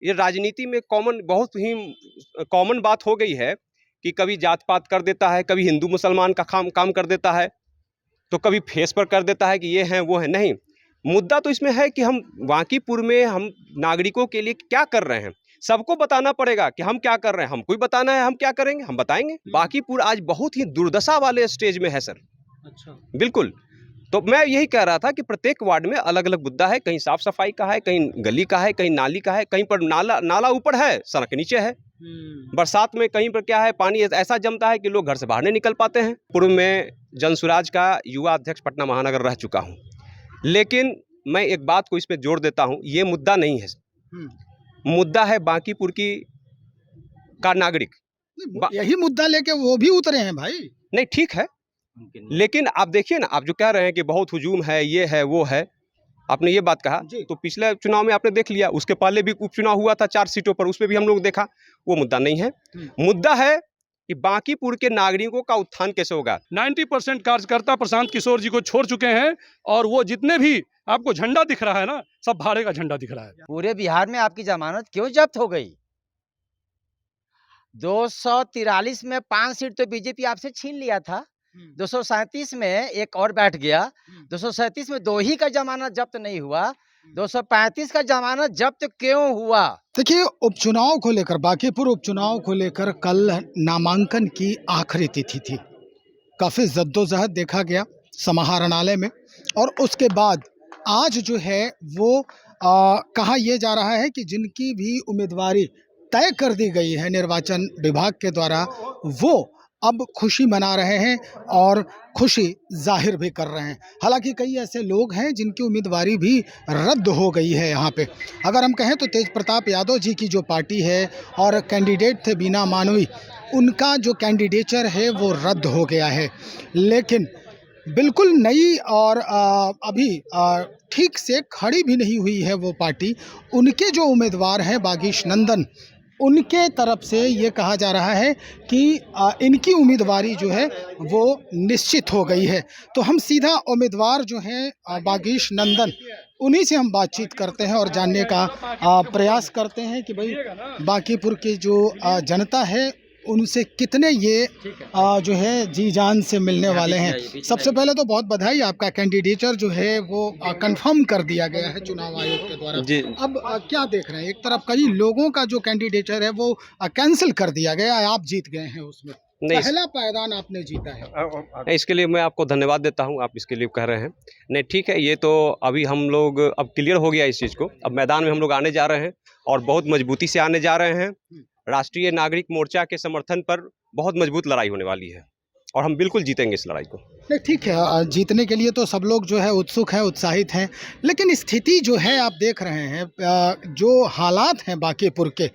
ये राजनीति में बहुत ही कॉमन बात हो गई है कि कभी जात पात कर देता है, कभी हिंदू मुसलमान का काम कर देता है, तो कभी फेस पर कर देता है कि ये हैं वो है। नहीं, मुद्दा तो इसमें है कि हम बांकीपुर में हम नागरिकों के लिए क्या कर रहे हैं, सबको बताना पड़ेगा कि हम क्या कर रहे हैं। हमको ही बताना है हम क्या करेंगे, हम बताएंगे। बांकीपुर आज बहुत ही दुर्दशा वाले स्टेज में है सर। अच्छा, बिल्कुल। तो मैं यही कह रहा था कि प्रत्येक वार्ड में अलग अलग मुद्दा है, कहीं साफ सफाई का है, कहीं गली का है, कहीं नाली का है, कहीं पर नाला ऊपर है, सड़क नीचे है। बरसात में कहीं पर क्या है, पानी ऐसा जमता है कि लोग घर से बाहर नहीं निकल पाते हैं। पूर्व में जनसुराज का युवा अध्यक्ष पटना महानगर रह चुका हूँ, लेकिन मैं एक बात को इसमें जोड़ देता हूँ, ये मुद्दा नहीं है। मुद्दा है बांकीपुर का नागरिक। यही मुद्दा लेके वो भी उतरे हैं भाई। नहीं, ठीक है, लेकिन आप देखिए ना, आप जो कह रहे हैं कि बहुत हुजूम है, ये है वो है, आपने ये बात कहा, तो पिछले चुनाव में आपने देख लिया, उसके पहले भी उपचुनाव हुआ था 4 सीटों पर, उसमें भी हम लोग देखा। वो मुद्दा नहीं है। मुद्दा है कि बांकीपुर के नागरिकों का उत्थान कैसे होगा। 90% कार्यकर्ता प्रशांत किशोर जी को छोड़ चुके हैं, और वो जितने भी आपको झंडा दिख रहा है ना, सब भाड़े का झंडा दिख रहा है। पूरे बिहार में आपकी जमानत क्यों जब्त हो गई? 243 में 5 सीट तो बीजेपी आपसे छीन लिया था, 237 में एक और बैठ गया, 237 में 2 ही का जमानत जब्त नहीं हुआ, 235 का जमानत जब्त क्यों हुआ? देखिए, उपचुनाव को लेकर, बांकीपुर उपचुनाव को लेकर कल नामांकन की आखिरी तिथि थी। काफी जद्दोजहद देखा गया समाहरणालय में, और उसके बाद आज जो है वो कहा यह जा रहा है कि जिनकी भी उम्मीदवारी तय कर दी गई है निर्वाचन विभाग के द्वारा, वो अब खुशी मना रहे हैं और खुशी जाहिर भी कर रहे हैं। हालांकि कई ऐसे लोग हैं जिनकी उम्मीदवारी भी रद्द हो गई है। यहाँ पे अगर हम कहें तो तेज प्रताप यादव जी की जो पार्टी है और कैंडिडेट थे बीना मानवी, उनका जो कैंडिडेचर है वो रद्द हो गया है। लेकिन बिल्कुल नई और अभी ठीक से खड़ी भी नहीं हुई है वो पार्टी। उनके जो उम्मीदवार हैं बागीश नंदन, उनके तरफ से ये कहा जा रहा है कि इनकी उम्मीदवारी जो है वो निश्चित हो गई है। तो हम सीधा उम्मीदवार जो हैं बागीश नंदन, उन्हीं से हम बातचीत करते हैं और जानने का प्रयास करते हैं कि भाई बांकीपुर की जो जनता है उनसे कितने ये जो है जी जान से मिलने वाले हैं। सबसे पहले तो बहुत बधाई, आपका कैंडिडेचर जो है वो कंफर्म कर दिया गया है चुनाव आयोग के द्वारा। अब क्या देख रहे हैं, एक तरफ कई लोगों का जो कैंडिडेचर है वो कैंसिल कर दिया गया, आप जीत गए हैं उसमें, पहला पायदान आपने जीता है। इसके लिए मैं आपको धन्यवाद देता हूं, आप इसके लिए कह रहे हैं। नहीं, ठीक है, ये तो अभी हम लोग अब क्लियर हो गया इस चीज़ को। अब मैदान में हम लोग आने जा रहे हैं और बहुत मजबूती से आने जा रहे हैं। राष्ट्रीय नागरिक मोर्चा के समर्थन पर बहुत मजबूत लड़ाई होने वाली है और हम बिल्कुल जीतेंगे इस लड़ाई को। नहीं, ठीक है, जीतने के लिए तो सब लोग जो है उत्सुक हैं, उत्साहित हैं, लेकिन स्थिति जो है आप देख रहे हैं, जो हालात हैं बांकीपुर के,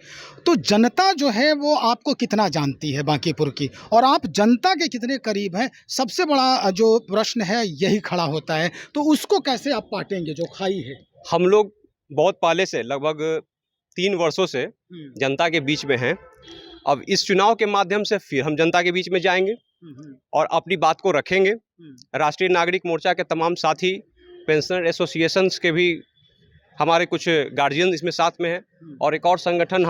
तो जनता जो है वो आपको कितना जानती है बांकीपुर की, और आप जनता के कितने करीब हैं, सबसे बड़ा जो प्रश्न है यही खड़ा होता है। तो उसको कैसे आप पाटेंगे जो खाई है? हम लोग बहुत पहले से, लगभग 3 वर्षों से जनता के बीच में हैं। अब इस चुनाव के माध्यम से फिर हम जनता के बीच में जाएंगे और अपनी बात को रखेंगे। राष्ट्रीय नागरिक मोर्चा के तमाम साथी, पेंशनर एसोसिएशंस के भी हमारे कुछ गार्जियन इसमें साथ में हैं, और एक और संगठन,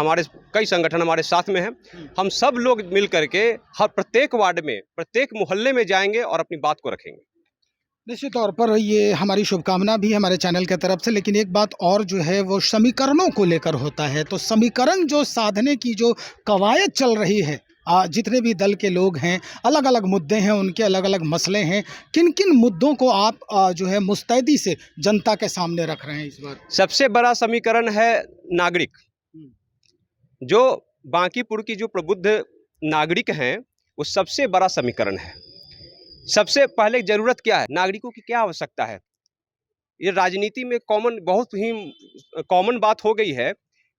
कई संगठन हमारे साथ में हैं। हम सब लोग मिल करके हर प्रत्येक वार्ड में, प्रत्येक मोहल्ले में जाएंगे और अपनी बात को रखेंगे। निश्चित तौर पर ये हमारी शुभकामना भी हमारे चैनल की तरफ से। लेकिन एक बात और जो है वो समीकरणों को लेकर होता है, तो समीकरण जो साधने की जो कवायद चल रही है, जितने भी दल के लोग हैं, अलग अलग मुद्दे हैं, उनके अलग अलग मसले हैं, किन किन मुद्दों को आप जो है मुस्तैदी से जनता के सामने रख रहे हैं इस बार? सबसे बड़ा समीकरण है नागरिक। जो बांकीपुर की जो प्रबुद्ध नागरिक हैं, वो सबसे बड़ा समीकरण है। सबसे पहले जरूरत क्या है, नागरिकों की क्या आवश्यकता है। ये राजनीति में बहुत ही कॉमन बात हो गई है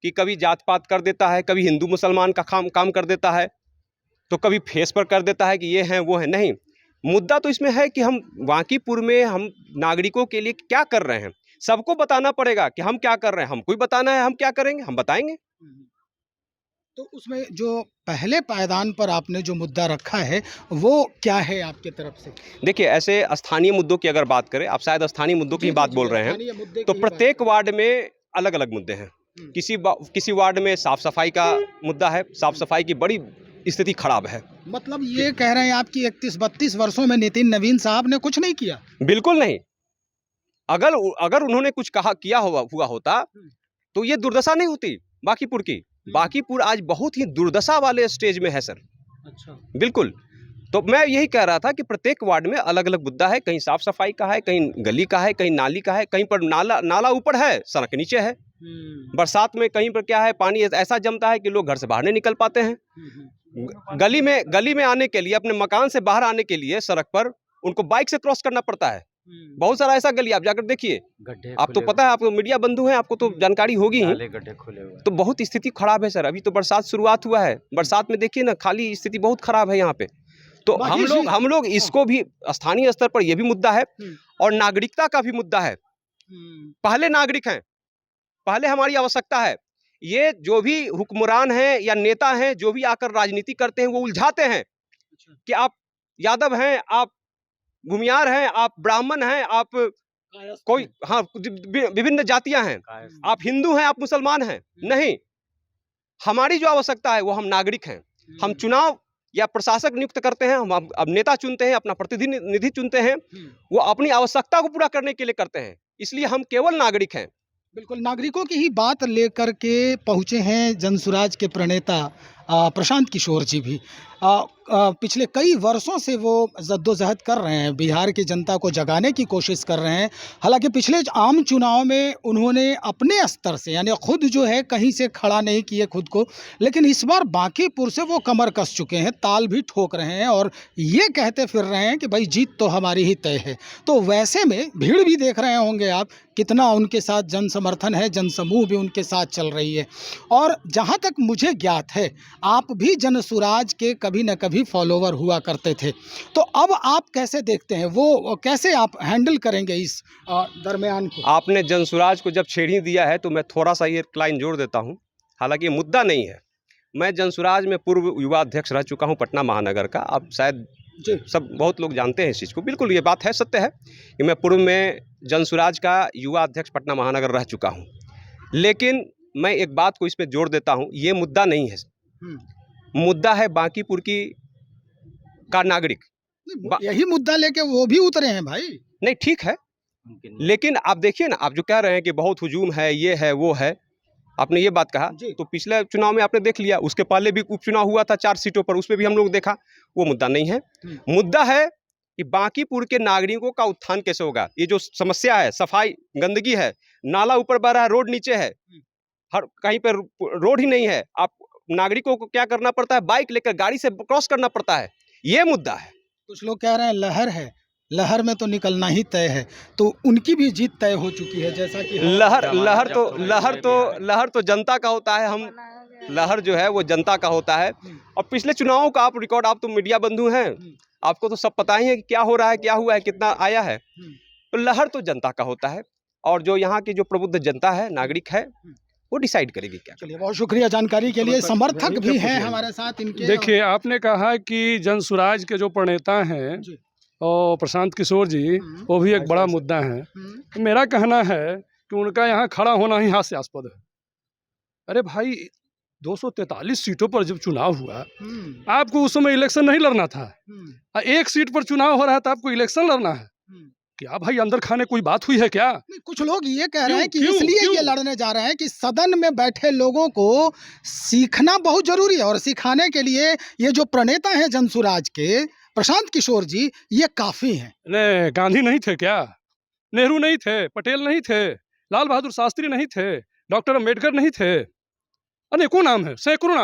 कि कभी जात पात कर देता है, कभी हिंदू मुसलमान का काम कर देता है, तो कभी फेस पर कर देता है कि ये हैं वो है। नहीं, मुद्दा तो इसमें है कि हम बांकीपुर में हम नागरिकों के लिए क्या कर रहे हैं, सबको बताना पड़ेगा कि हम क्या कर रहे हैं। हमको ही बताना है हम क्या करेंगे, हम बताएंगे। तो उसमें जो पहले पायदान पर आपने जो मुद्दा रखा है वो क्या है आपके तरफ से? देखिए, ऐसे स्थानीय मुद्दों की अगर बात करें, आप शायद स्थानीय मुद्दों की बात बोल रहे हैं, तो प्रत्येक वार्ड में अलग अलग मुद्दे हैं। किसी वार्ड में साफ सफाई का मुद्दा है, साफ सफाई की बड़ी स्थिति खराब है। मतलब ये कह रहे हैं आपकी 31-32 वर्षों में नितिन नवीन साहब ने कुछ नहीं किया? बिल्कुल नहीं। अगर उन्होंने कुछ किया हुआ होता तो ये दुर्दशा नहीं होती बांकीपुर की। बांकीपुर आज बहुत ही दुर्दशा वाले स्टेज में है सर। अच्छा। बिल्कुल। तो मैं यही कह रहा था कि प्रत्येक वार्ड में अलग अलग मुद्दा है, कहीं साफ सफाई का है, कहीं गली का है, कहीं नाली का है, कहीं पर नाला ऊपर है, सड़क नीचे है। बरसात में कहीं पर क्या है, पानी ऐसा जमता है कि लोग घर से बाहर नहीं निकल पाते हैं। गली में आने के लिए, अपने मकान से बाहर आने के लिए सड़क पर उनको बाइक से क्रॉस करना पड़ता है। बहुत सारा ऐसा गली आप जाकर देखिए, आप तो पता है, आपको मीडिया बंधु हैं, आपको तो जानकारी होगी ही। गड्ढे खुले हुए। तो बहुत स्थिति खराब है सर। अभी तो बरसात शुरुआत हुआ है, बरसात में देखिए ना, खाली स्थिति बहुत खराब है यहाँ पे। तो हम लोग इसको भी स्थानीय स्तर पर यह भी मुद्दा है और नागरिकता का भी मुद्दा है। पहले नागरिक हैं, पहले हमारी आवश्यकता है। ये जो भी हुक्मरान हैं या नेता हैं, जो भी आकर राजनीति करते हैं, वो उलझाते हैं कि आप यादव हैं, आप भूमियार हैं, आप ब्राह्मण हैं, आप कोई विभिन्न जातियां हैं, आप हिंदू हैं, आप मुसलमान हैं। नहीं, हमारी जो आवश्यकता है वो हम नागरिक हैं। हम चुनाव या प्रशासक नियुक्त करते हैं, हम अब नेता चुनते हैं, अपना प्रतिनिधि चुनते हैं, वो अपनी आवश्यकता को पूरा करने के लिए करते हैं। इसलिए हम केवल नागरिक हैं। बिल्कुल, नागरिकों की ही बात लेकर के पहुंचे हैं जनसुराज के प्रणेता प्रशांत किशोर जी भी। पिछले कई वर्षों से वो जद्दोजहद कर रहे हैं, बिहार की जनता को जगाने की कोशिश कर रहे हैं। हालांकि पिछले आम चुनाव में उन्होंने अपने स्तर से, यानी खुद जो है, कहीं से खड़ा नहीं किए खुद को, लेकिन इस बार बांकीपुर से वो कमर कस चुके हैं, ताल भी ठोक रहे हैं और ये कहते फिर रहे हैं कि भाई जीत तो हमारी ही तय है। तो वैसे में भीड़ भी देख रहे होंगे आप, कितना उनके साथ जन समर्थन है, जनसमूह भी उनके साथ चल रही है। और जहाँ तक मुझे ज्ञात है, आप भी जनसुराज के कभी न कभी फॉलोवर हुआ करते थे, तो अब आप कैसे देखते हैं, वो कैसे आप हैंडल करेंगे इस दरमियान को? आपने जनसुराज को जब छेड़ी दिया है तो मैं थोड़ा सा ये लाइन जोड़ देता हूँ। हालांकि ये मुद्दा नहीं है। मैं जनसुराज में पूर्व युवा अध्यक्ष रह चुका हूँ पटना महानगर का। अब शायद सब बहुत लोग जानते हैं इस चीज़ को। बिल्कुल ये बात है, सत्य है कि मैं पूर्व में जनसुराज का युवा अध्यक्ष पटना महानगर रह चुका हूँ। लेकिन मैं एक बात को इसमें जोड़ देता हूँ, ये मुद्दा नहीं है। मुद्दा है बांकीपुर का नागरिक। यही मुद्दा लेके वो भी उतरे हैं भाई। नहीं, ठीक है, लेकिन आप देखिए ना, आप जो कह रहे हैं कि बहुत हुजूम है, ये है, वो है, आपने ये बात कहा, तो पिछले चुनाव में आपने देख लिया, उसके पहले भी उपचुनाव हुआ था 4 सीटों पर, उसमें भी हम लोग देखा। वो मुद्दा नहीं है। मुद्दा है कि बांकीपुर के नागरिकों का उत्थान कैसे होगा। ये जो समस्या है, सफाई, गंदगी है, नाला ऊपर बह रहा है, रोड नीचे है, हर कहीं पर रोड ही नहीं है, आप नागरिकों को क्या करना पड़ता है, बाइक लेकर गाड़ी से क्रॉस करना पड़ता है। ये मुद्दा है। कुछ लोग कह रहे हैं लहर है, लहर में तो निकलना ही तय है, तो उनकी भी जीत तय हो चुकी है। जैसा कि लहर तो जनता का होता है। हम लहर जो है वो जनता का होता है। और पिछले चुनावों का आप रिकॉर्ड, आप तो मीडिया बंधु हैं, आपको तो सब पता ही है कि क्या हो रहा है, क्या हुआ है, कितना आया है। तो लहर तो जनता का होता है और जो यहाँ की जो प्रबुद्ध जनता है, नागरिक है, वो डिसाइड करेगी क्या। चलिए, बहुत शुक्रिया जानकारी के लिए। समर्थक भी हैं हमारे साथ इनके। देखिए, आपने कहा कि जनसुराज के जो प्रणेता हैं और प्रशांत किशोर जी, वो भी एक बड़ा मुद्दा है। मेरा कहना है कि उनका यहाँ खड़ा होना ही हास्यास्पद है। अरे भाई, 243 सीटों पर जब चुनाव हुआ, आपको उस समय इलेक्शन नहीं लड़ना था। एक सीट पर चुनाव हो रहा है तो आपको इलेक्शन लड़ना है क्या? भाई, अंदर खाने कोई बात हुई है क्या? कुछ लोग ये कह रहे हैं कि इसलिए ये लड़ने जा रहे हैं कि सदन में बैठे लोगों को सीखना बहुत जरूरी है और सिखाने के लिए ये जो प्रणेता हैं जनसुराज के, प्रशांत किशोर जी, ये काफी हैं। नहीं, गांधी नहीं थे क्या? नेहरू नहीं थे? पटेल नहीं थे? लाल बहादुर शास्त्री नहीं थे? डॉक्टर अम्बेडकर नहीं थे? अनेकों नाम है, सैकड़ों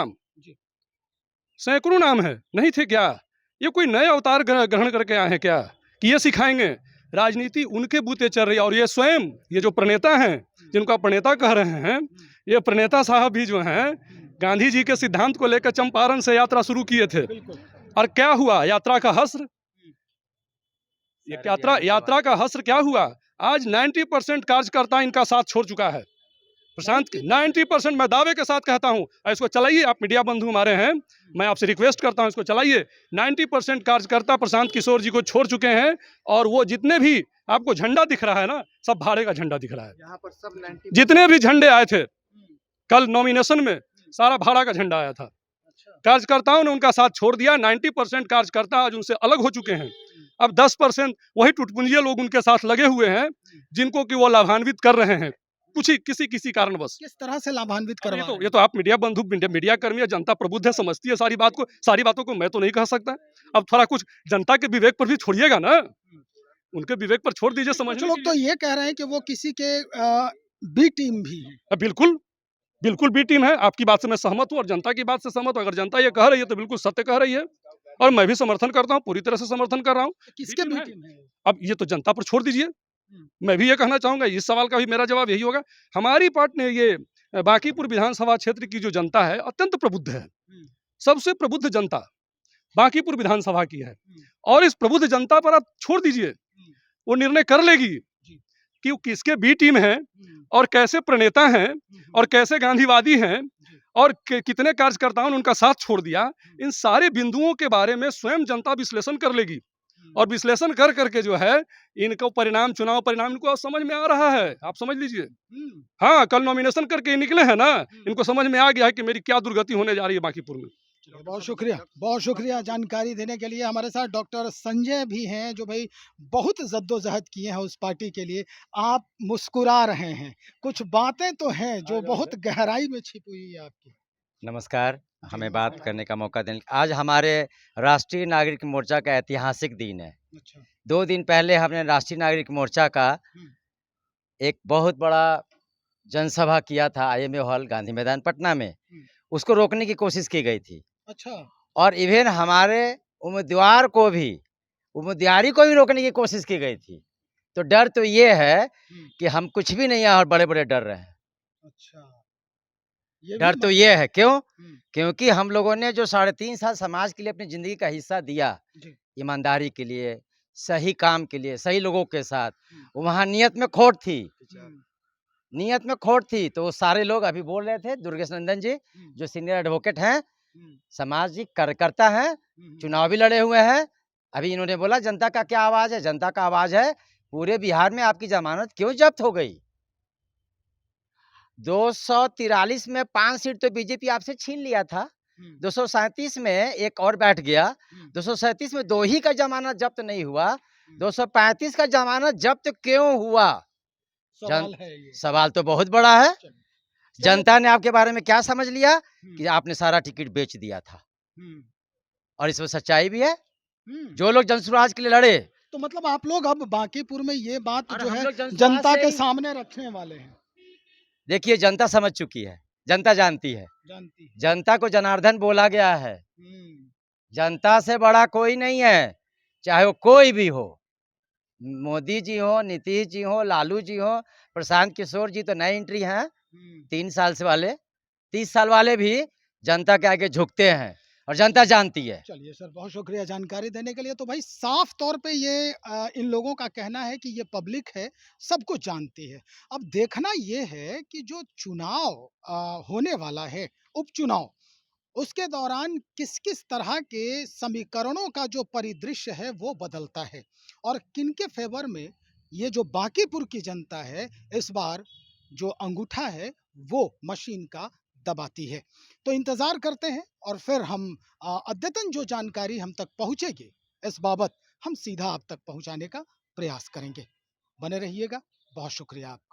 नाम है, नहीं थे क्या? ये कोई नए अवतार ग्रहण करके आए हैं क्या कि ये सिखाएंगे? राजनीति उनके बूते चल रही है। और ये स्वयं, ये जो प्रणेता हैं, जिनका प्रणेता कह रहे हैं, ये प्रणेता साहब भी जो हैं, गांधी जी के सिद्धांत को लेकर चंपारण से यात्रा शुरू किए थे। और क्या हुआ? यात्रा का हश्र, यात्रा का हश्र क्या हुआ? आज 90% कार्यकर्ता इनका साथ छोड़ चुका है। प्रशांत के 90%, मैं दावे के साथ कहता हूं। इसको चलाइए, आप मीडिया बंधु हमारे हैं, मैं आपसे रिक्वेस्ट करता हूं, इसको चलाइए। 90% कार्यकर्ता प्रशांत किशोर जी को छोड़ चुके हैं और वो जितने भी आपको झंडा दिख रहा है ना, सब भाड़े का झंडा दिख रहा है। यहाँ पर सब जितने भी झंडे आए थे, कल नॉमिनेशन में सारा भाड़ा का झंडा आया था। कार्यकर्ताओं ने उनका साथ छोड़ दिया। 90% कार्यकर्ता आज उनसे अलग हो चुके हैं। अब 10% वही टुटपुंजिया लोग उनके साथ लगे हुए हैं, जिनको कि वो लाभान्वित कर रहे हैं किसी कारणवश। किस तरह से लाभान्वित अब करवा ये तो आप मीडिया बंधु, मीडिया कर्मी या जनता प्रबुद्ध है, समझती है सारी बातों को मैं तो नहीं कह सकता। अब थोड़ा कुछ जनता के विवेक पर भी छोड़िएगा ना, उनके विवेक पर छोड़ दीजिए। समझ कुछ लोग तो ये कह रहे हैं कि वो किसी के बी टीम भी है। बिल्कुल बी टीम है। आपकी बात से मैं सहमत हूँ और जनता की बात से सहमत हूँ। अगर जनता ये कह रही है तो बिल्कुल सत्य कह रही है और मैं भी समर्थन करता हूँ, पूरी तरह से समर्थन कर रहा हूँ। किसके बी टीम है? अब ये तो जनता पर छोड़ दीजिए। मैं भी ये कहना चाहूंगा, इस सवाल का भी मेरा जवाब यही होगा। हमारी पार्टी ने ये बांकीपुर विधानसभा क्षेत्र की जो जनता है अत्यंत प्रबुद्ध है। सबसे प्रबुद्ध जनता बांकीपुर विधानसभा की है और इस प्रबुद्ध जनता पर आप छोड़ दीजिए, वो निर्णय कर लेगी कि वो किसके बी टीम है और कैसे प्रणेता हैं और कैसे गांधीवादी हैं और कितने कार्यकर्ताओं ने उनका साथ छोड़ दिया। इन सारे बिंदुओं के बारे में स्वयं जनता विश्लेषण कर लेगी और विश्लेषण कर करके जो है इनको परिणाम, चुनाव परिणाम इनको अब समझ में आ रहा है। आप समझ लीजिए। हाँ, कल नॉमिनेशन करके निकले हैं ना, इनको समझ में आ गया है कि मेरी क्या दुर्गति होने जा रही है बांकीपुर में। बहुत शुक्रिया जानकारी देने के लिए। हमारे साथ डॉक्टर संजय भी हैं जो भाई बहुत जद्दोजहद किए हैं उस पार्टी के लिए। आप मुस्कुरा रहे हैं, कुछ बातें तो हैं जो बहुत गहराई में छिपी हुई है आपकी। नमस्कार, हमें बात करने का मौका देने। आज हमारे राष्ट्रीय नागरिक मोर्चा का ऐतिहासिक दिन है। 2 दिन पहले हमने राष्ट्रीय नागरिक मोर्चा का एक बहुत बड़ा जनसभा किया था IMA हॉल गांधी मैदान पटना में। उसको रोकने की कोशिश की गई थी। और इवन हमारे उम्मीदवार को भी, उम्मीदवारी को भी रोकने की कोशिश की गई थी। तो डर तो ये है कि हम कुछ भी नहीं है और बड़े बड़े डर रहे हैं। डर तो ये है, क्यों? क्योंकि हम लोगों ने जो 3.5 साल समाज के लिए अपनी जिंदगी का हिस्सा दिया, ईमानदारी के लिए, सही काम के लिए, सही लोगों के साथ, वहाँ नीयत में खोट थी। नीयत में खोट थी तो वो सारे लोग अभी बोल रहे थे, दुर्गेश नंदन जी जो सीनियर एडवोकेट हैं, सामाजिक कार्यकर्ता हैं, चुनाव भी लड़े हुए हैं। अभी इन्होंने बोला जनता का क्या आवाज है? जनता का आवाज है पूरे बिहार में आपकी जमानत क्यों जब्त हो गई? 243 में 5 सीट तो बीजेपी आपसे छीन लिया था। 237 में एक और बैठ गया। 237 में 2 ही का जमानत जब्त नहीं हुआ। 235 का जमानत जब्त क्यों हुआ? सवाल तो बहुत बड़ा है। जनता ने आपके बारे में क्या समझ लिया कि आपने सारा टिकट बेच दिया था, और इसमें सच्चाई भी है। जो लोग जनसुराज के लिए लड़े, तो मतलब आप लोग अब बांकीपुर में ये बात जो है जनता के सामने रखने वाले हैं। देखिए, जनता समझ चुकी है, जनता जानती है। जनता को जनार्दन बोला गया है। जनता से बड़ा कोई नहीं है, चाहे वो कोई भी हो। मोदी जी हो, नीतीश जी हो, लालू जी हो, प्रशांत किशोर जी तो नई एंट्री हैं, 3 साल से वाले, 30 साल वाले भी जनता के आगे झुकते हैं और जनता जानती है। चलिए सर, बहुत शुक्रिया जानकारी देने के लिए। तो भाई साफ तौर पे ये इन लोगों का कहना है कि ये पब्लिक है, सब कुछ जानती है। अब देखना ये है कि जो चुनाव होने वाला है, उपचुनाव, उसके दौरान किस किस तरह के समीकरणों का जो परिदृश्य है वो बदलता है और किनके फेवर में ये जो बांकीपुर की जनता है इस बार जो अंगूठा है वो मशीन का दबाती है। तो इंतज़ार करते हैं और फिर हम अद्यतन जो जानकारी हम तक पहुँचेगी इस बाबत हम सीधा आप तक पहुँचाने का प्रयास करेंगे। बने रहिएगा। बहुत शुक्रिया आपका।